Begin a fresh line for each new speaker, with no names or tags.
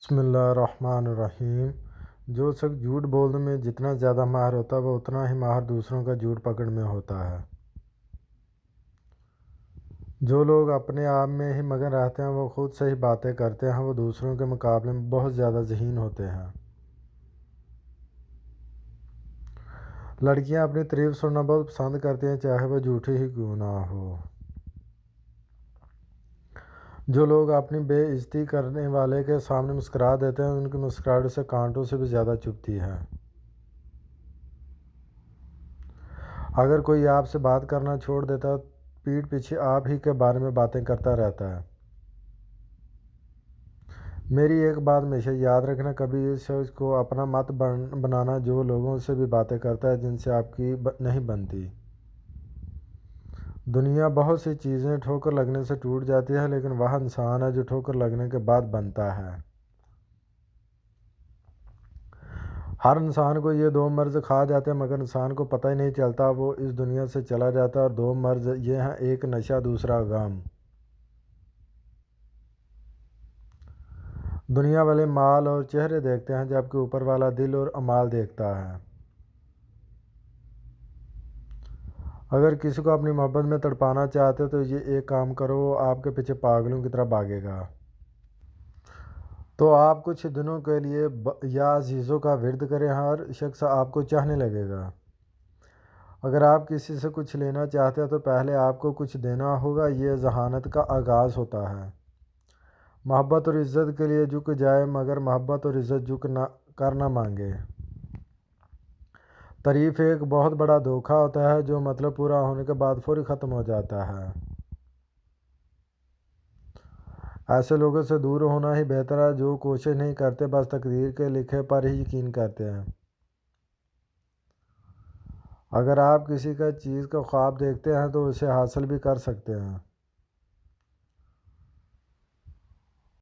بسم اللہ الرحمن الرحیم۔ جو شخص جھوٹ بولنے میں جتنا زیادہ ماہر ہوتا ہے وہ اتنا ہی ماہر دوسروں کا جھوٹ پکڑنے میں ہوتا ہے۔ جو لوگ اپنے آپ میں ہی مگن رہتے ہیں وہ خود سے ہی باتیں کرتے ہیں، وہ دوسروں کے مقابلے میں بہت زیادہ ذہین ہوتے ہیں۔ لڑکیاں اپنی تعریف سننا بہت پسند کرتی ہیں، چاہے وہ جھوٹی ہی کیوں نہ ہو۔ جو لوگ اپنی بے عزتی کرنے والے کے سامنے مسکرا دیتے ہیں ان کی مسکراہٹ اسے کانٹوں سے بھی زیادہ چبھتی ہے۔ اگر کوئی آپ سے بات کرنا چھوڑ دیتا ہے پیٹھ پیچھے آپ ہی کے بارے میں باتیں کرتا رہتا ہے۔ میری ایک بات ہمیشہ یاد رکھنا، کبھی اس شخص کو اپنا مت بنانا جو لوگوں سے بھی باتیں کرتا ہے جن سے آپ کی نہیں بنتی۔ دنیا بہت سی چیزیں ٹھوکر لگنے سے ٹوٹ جاتی ہے، لیکن وہ انسان ہے جو ٹھوکر لگنے کے بعد بنتا ہے۔ ہر انسان کو یہ دو مرض کھا جاتے ہیں مگر انسان کو پتہ ہی نہیں چلتا، وہ اس دنیا سے چلا جاتا ہے۔ اور دو مرض یہ ہیں، ایک نشہ، دوسرا غم۔ دنیا والے مال اور چہرے دیکھتے ہیں جبکہ اوپر والا دل اور اعمال دیکھتا ہے۔ اگر کسی کو اپنی محبت میں تڑپانا چاہتے ہو تو یہ ایک کام کرو، وہ آپ کے پیچھے پاگلوں کی طرح بھاگے گا تو آپ کچھ دنوں کے لیے یا عزیزوں کا ورد کریں، ہر شخص آپ کو چاہنے لگے گا۔ اگر آپ کسی سے کچھ لینا چاہتے ہیں تو پہلے آپ کو کچھ دینا ہوگا، یہ ذہانت کا آغاز ہوتا ہے۔ محبت اور عزت کے لیے جھک جائے مگر محبت اور عزت جھک کر نہ مانگے۔ تعریف ایک بہت بڑا دھوکہ ہوتا ہے جو مطلب پورا ہونے کے بعد فوری ختم ہو جاتا ہے۔ ایسے لوگوں سے دور ہونا ہی بہتر ہے جو کوشش نہیں کرتے، بس تقدیر کے لکھے پر ہی یقین کرتے ہیں۔ اگر آپ کسی کا چیز کا خواب دیکھتے ہیں تو اسے حاصل بھی کر سکتے ہیں۔